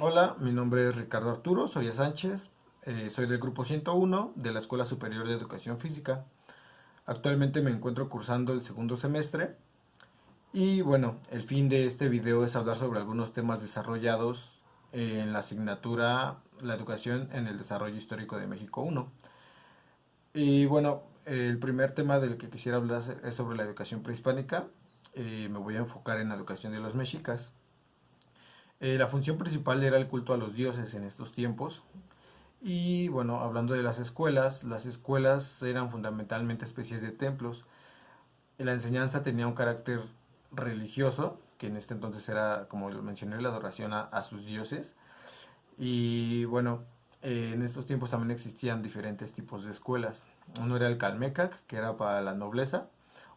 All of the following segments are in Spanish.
Hola, mi nombre es Ricardo Arturo Soria Sánchez, soy del grupo 101 de la Escuela Superior de Educación Física. Actualmente me encuentro cursando el segundo semestre y bueno, el fin de este video es hablar sobre algunos temas desarrollados en la asignatura La Educación en el Desarrollo Histórico de México 1. Y bueno, el primer tema del que quisiera hablar es sobre la educación prehispánica. Me voy a enfocar en la educación de los mexicas. La función principal era el culto a los dioses en estos tiempos. Y bueno, hablando de las escuelas eran fundamentalmente especies de templos. La enseñanza tenía un carácter religioso, que en este entonces era, como lo mencioné, la adoración a sus dioses. Y bueno, en estos tiempos también existían diferentes tipos de escuelas. Uno era el Calmecac, que era para la nobleza.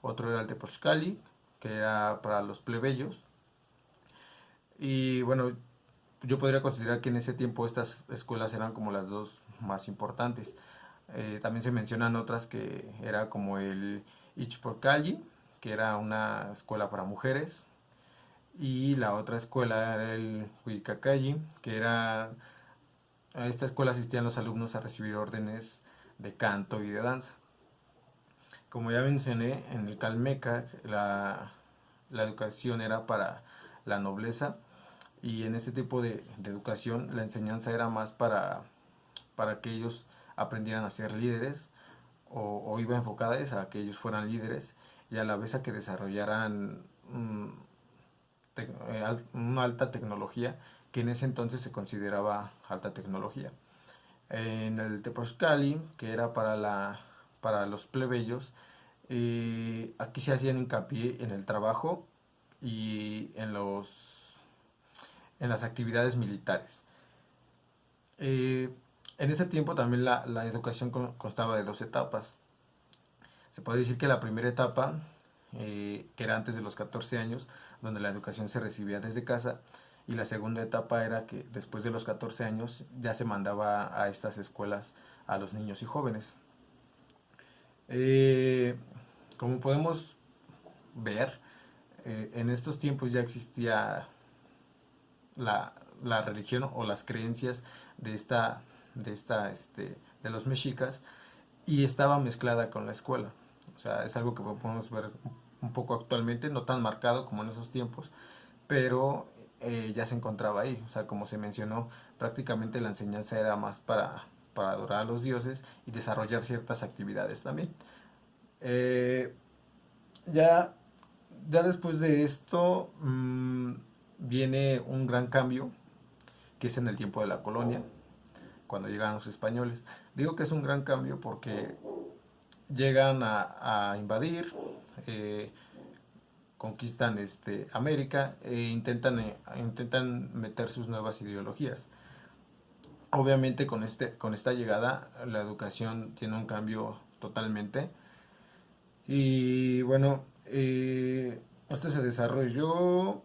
Otro era el Tepochcali, que era para los plebeyos. Y bueno, yo podría considerar que en ese tiempo estas escuelas eran como las dos más importantes. También se mencionan otras que era como el Ichporcalli, que era una escuela para mujeres, y la otra escuela era el Huicacalli, que era a esta escuela asistían los alumnos a recibir órdenes de canto y de danza. Como ya mencioné, en el Calmeca la educación era para la nobleza y en este tipo de educación la enseñanza era más para que ellos aprendieran a ser líderes o iba enfocada a que ellos fueran líderes y a la vez a que desarrollaran una alta tecnología que en ese entonces se consideraba alta tecnología. En el Tepochcali, que era para los plebeyos, aquí se hacían hincapié en el trabajo y en las actividades militares. Eh, en ese tiempo también la educación constaba de dos etapas. Se puede decir que la primera etapa, que era antes de los 14 años, donde la educación se recibía desde casa, y la segunda etapa era que después de los 14 años ya se mandaba a estas escuelas a los niños y jóvenes. Eh, Como podemos ver, en estos tiempos ya existía la religión o las creencias de de los mexicas y estaba mezclada con la escuela. O sea, es algo que podemos ver un poco actualmente, no tan marcado como en esos tiempos, pero ya se encontraba ahí. O sea, como se mencionó, prácticamente la enseñanza era más para adorar a los dioses y desarrollar ciertas actividades también. Eh, ya, ya después de esto viene un gran cambio, que es en el tiempo de la colonia, cuando llegan los españoles. Digo que es un gran cambio porque llegan a invadir, eh, conquistan América e intentan meter sus nuevas ideologías. Obviamente con esta llegada la educación tiene un cambio totalmente y bueno, esto se desarrolló,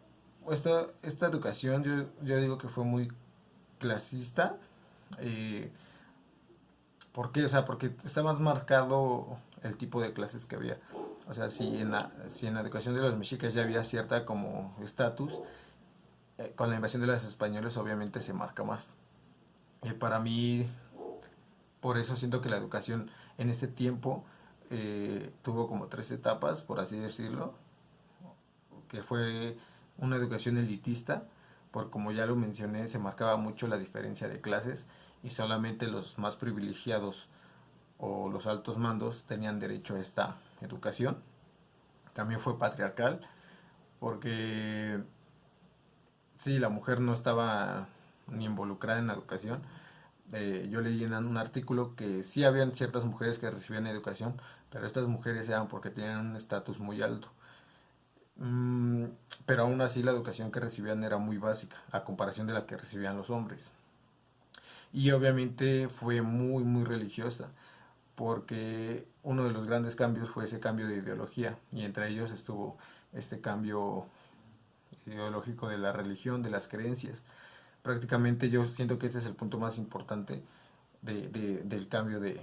esta educación yo digo que fue muy clasista. eh, ¿Por qué? O sea, porque está más marcado el tipo de clases que había. O sea, si en la educación de los mexicas ya había cierta como estatus, con la invasión de los españoles obviamente se marca más. Para mí, por eso siento que la educación en este tiempo tuvo como tres etapas, por así decirlo, que fue una educación elitista, por como ya lo mencioné, se marcaba mucho la diferencia de clases y solamente los más privilegiados o los altos mandos tenían derecho a esta educación. También fue patriarcal, porque sí, la mujer no estaba ni involucrada en la educación. Yo leí en un artículo que sí habían ciertas mujeres que recibían educación, pero estas mujeres eran porque tenían un estatus muy alto. Mm, pero aún así la educación que recibían era muy básica, a comparación de la que recibían los hombres. Y obviamente fue muy religiosa, porque uno de los grandes cambios fue ese cambio de ideología, y entre ellos estuvo este cambio ideológico de la religión, de las creencias. Prácticamente yo siento que este es el punto más importante del cambio de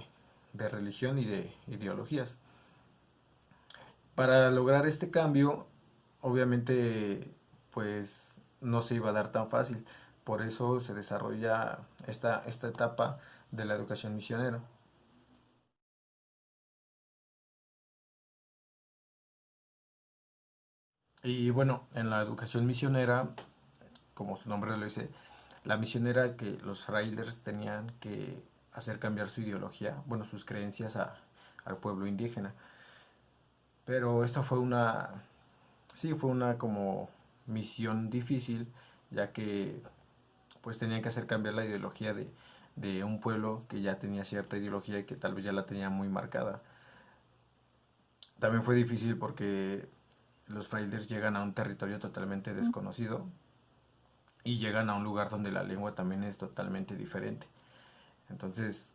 religión y de ideologías. Para lograr este cambio, obviamente, pues no se iba a dar tan fácil, por eso se desarrolla esta etapa de la educación misionera. Y bueno, en la educación misionera, como su nombre lo dice, la misión era que los frailes tenían que hacer cambiar su ideología, bueno, sus creencias al pueblo indígena. Pero esto fue sí, fue una como misión difícil, ya que pues tenían que hacer cambiar la ideología de un pueblo que ya tenía cierta ideología y que tal vez ya la tenía muy marcada. También fue difícil porque los frailes llegan a un territorio totalmente desconocido y llegan a un lugar donde la lengua también es totalmente diferente. Entonces,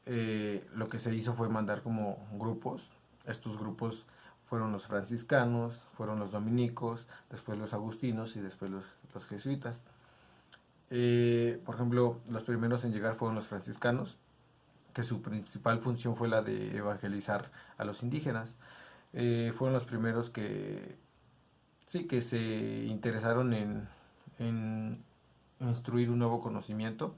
lo que se hizo fue mandar como grupos. Estos grupos fueron los franciscanos, fueron los dominicos, después los agustinos y después los jesuitas. Por ejemplo, los primeros en llegar fueron los franciscanos, que su principal función fue la de evangelizar a los indígenas. Fueron los primeros que sí que se interesaron en instruir un nuevo conocimiento.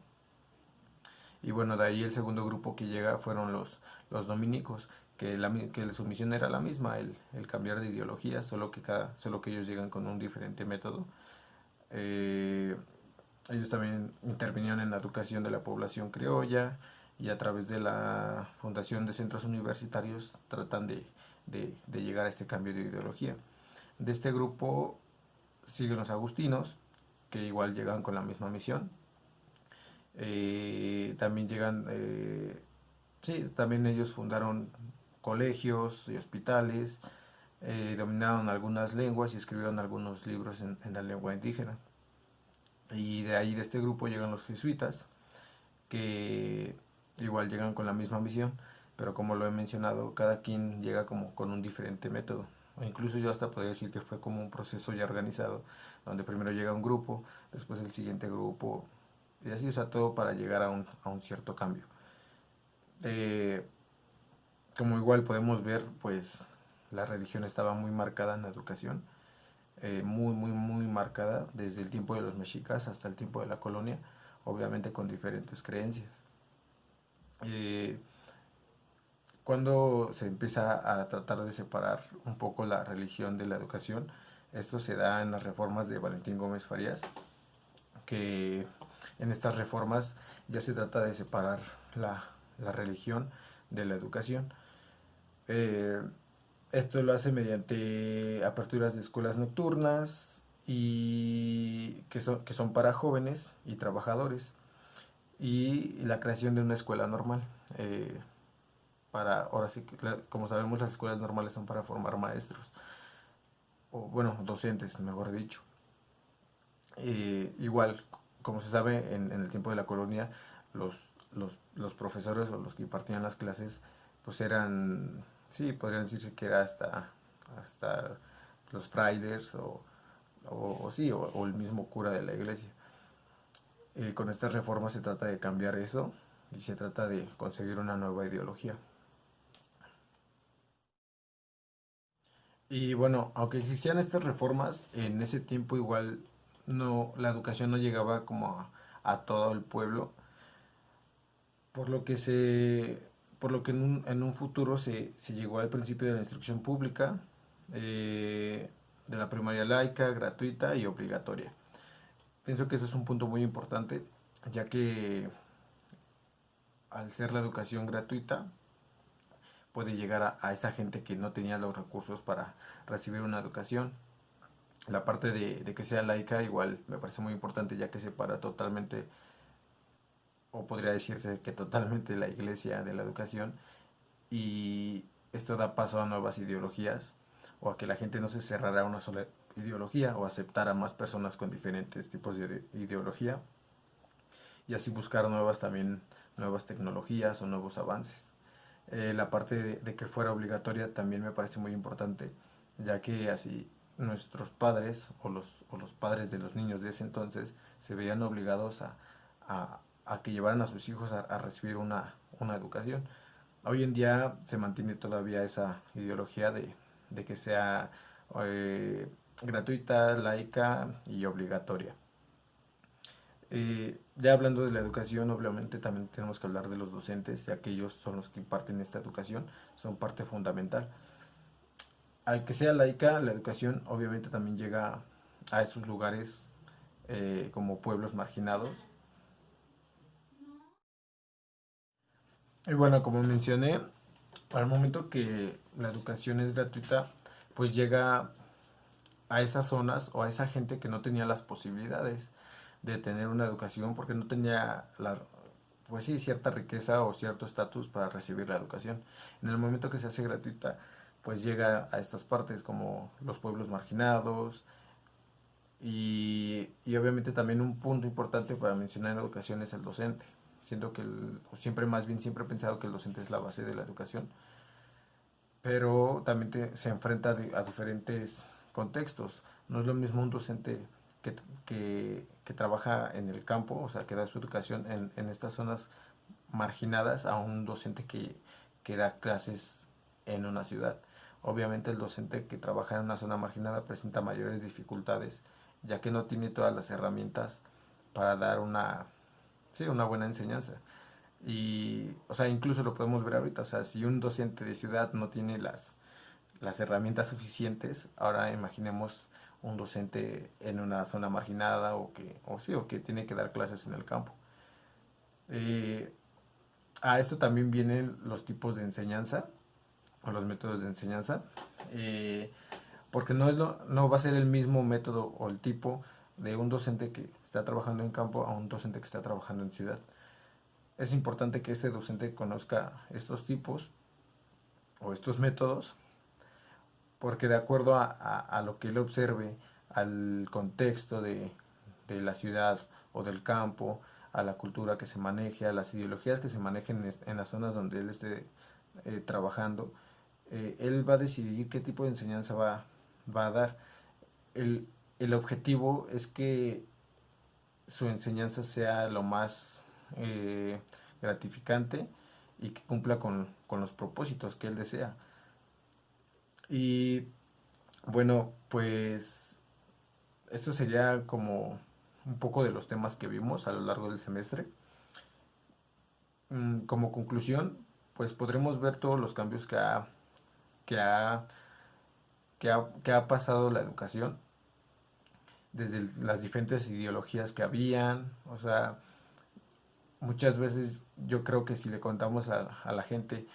Y bueno, de ahí el segundo grupo que llega fueron los dominicos, que su misión era la misma, el cambiar de ideología, solo que ellos llegan con un diferente método. Eh, Ellos también intervinieron en la educación de la población criolla y a través de la fundación de centros universitarios tratan de llegar a este cambio de ideología. De este grupo siguen los agustinos, que igual llegan con la misma misión. También llegan, sí, también ellos fundaron colegios y hospitales, dominaron algunas lenguas y escribieron algunos libros en la lengua indígena. Y de ahí de este grupo llegan los jesuitas, que igual llegan con la misma misión, pero como lo he mencionado, cada quien llega como con un diferente método. O incluso yo hasta podría decir que fue como un proceso ya organizado, donde primero llega un grupo, después el siguiente grupo, y así, o sea, todo para llegar a un cierto cambio. Eh, Como igual podemos ver, pues la religión estaba muy marcada en la educación, muy marcada desde el tiempo de los mexicas hasta el tiempo de la colonia, obviamente con diferentes creencias. Eh, Cuando se empieza a tratar de separar un poco la religión de la educación, esto se da en las reformas de Valentín Gómez Farías, que en estas reformas ya se trata de separar la religión de la educación. Eh, Esto lo hace mediante aperturas de escuelas nocturnas y que son para jóvenes y trabajadores y la creación de una escuela normal. Ahora sí que, como sabemos, las escuelas normales son para formar maestros, o bueno, docentes, mejor dicho. Igual, como se sabe, en el tiempo de la colonia, los, los profesores o los que impartían las clases, pues eran, sí, podrían decirse que era hasta los frailes o sí, o el mismo cura de la iglesia. Con estas reformas se trata de cambiar eso y se trata de conseguir una nueva ideología. Y bueno, aunque existían estas reformas, en ese tiempo igual la educación no llegaba como a todo el pueblo, por lo que por lo que en un futuro se llegó al principio de la instrucción pública, de la primaria laica, gratuita y obligatoria. Pienso que eso es un punto muy importante, ya que al ser la educación gratuita, puede llegar a esa gente que no tenía los recursos para recibir una educación. La parte de que sea laica igual me parece muy importante, ya que separa totalmente, o podría decirse que totalmente, la iglesia de la educación, y esto da paso a nuevas ideologías o a que la gente no se cerrara a una sola ideología o aceptara a más personas con diferentes tipos de ideología y así buscar nuevas tecnologías o nuevos avances. La parte de que fuera obligatoria también me parece muy importante, ya que así nuestros padres o los padres de los niños de ese entonces se veían obligados a que llevaran a sus hijos a recibir una educación. Hoy en día se mantiene todavía esa ideología de que sea gratuita, laica y obligatoria. Ya hablando de la educación, obviamente también tenemos que hablar de los docentes, ya que ellos son los que imparten esta educación, son parte fundamental. Al que sea laica, la educación obviamente también llega a esos lugares como pueblos marginados. Y bueno, como mencioné, al momento que la educación es gratuita, pues llega a esas zonas o a esa gente que no tenía las posibilidades de tener una educación porque no tenía pues sí, cierta riqueza o cierto estatus para recibir la educación. En el momento que se hace gratuita, pues llega a estas partes como los pueblos marginados y obviamente también un punto importante para mencionar en la educación es el docente. Siento que o siempre más bien siempre he pensado que el docente es la base de la educación, pero también se enfrenta a diferentes contextos. No es lo mismo un docente que trabaja en el campo, o sea, que da su educación en estas zonas marginadas, a un docente que da clases en una ciudad. Obviamente el docente que trabaja en una zona marginada presenta mayores dificultades, ya que no tiene todas las herramientas para dar sí, una buena enseñanza. Y, o sea, incluso lo podemos ver ahorita, o sea, si un docente de ciudad no tiene las herramientas suficientes, ahora imaginemos un docente en una zona marginada o que tiene que dar clases en el campo. Eh, a esto también vienen los tipos de enseñanza o los métodos de enseñanza, eh, porque no va a ser el mismo método o el tipo de un docente que está trabajando en campo a un docente que está trabajando en ciudad. Es importante que este docente conozca estos tipos o estos métodos, porque de acuerdo a lo que él observe, al contexto de la ciudad o del campo, a la cultura que se maneje, a las ideologías que se manejen en las zonas donde él esté trabajando, él va a decidir qué tipo de enseñanza va a dar. El, el objetivo es que su enseñanza sea lo más gratificante y que cumpla con los propósitos que él desea. Y bueno, pues esto sería como un poco de los temas que vimos a lo largo del semestre. Como conclusión, pues podremos ver todos los cambios que ha, que ha pasado la educación, desde las diferentes ideologías que habían, o sea, muchas veces yo creo que si le contamos a la gente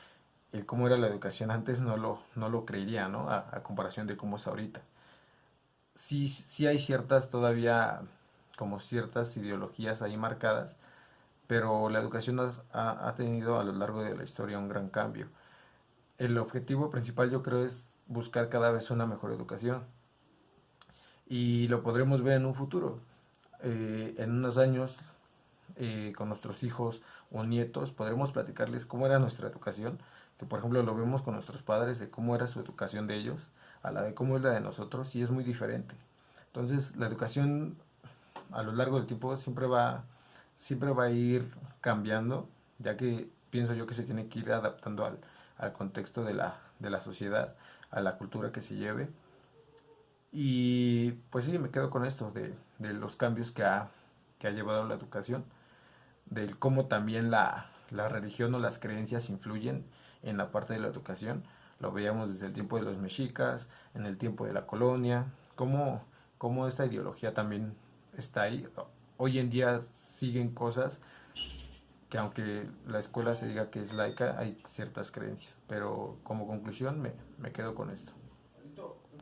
el cómo era la educación antes, no lo creería, ¿no? A comparación de cómo es ahorita. Sí, sí hay ciertas todavía, como ciertas ideologías ahí marcadas, pero la educación ha tenido a lo largo de la historia un gran cambio. El objetivo principal yo creo es buscar cada vez una mejor educación y lo podremos ver en un futuro. En unos años, con nuestros hijos o nietos, podremos platicarles cómo era nuestra educación, que por ejemplo lo vemos con nuestros padres, de cómo era su educación de ellos, a la de cómo es la de nosotros, y es muy diferente. Entonces, la educación a lo largo del tiempo siempre va a ir cambiando, ya que pienso yo que se tiene que ir adaptando al contexto de la sociedad, a la cultura que se lleve. Y pues sí, me quedo con esto, de los cambios que ha llevado la educación, del cómo también la religión o las creencias influyen en la parte de la educación. Lo veíamos desde el tiempo de los mexicas, en el tiempo de la colonia, cómo esta ideología también está ahí. Hoy en día siguen cosas que aunque la escuela se diga que es laica, hay ciertas creencias. Pero como conclusión me quedo con esto.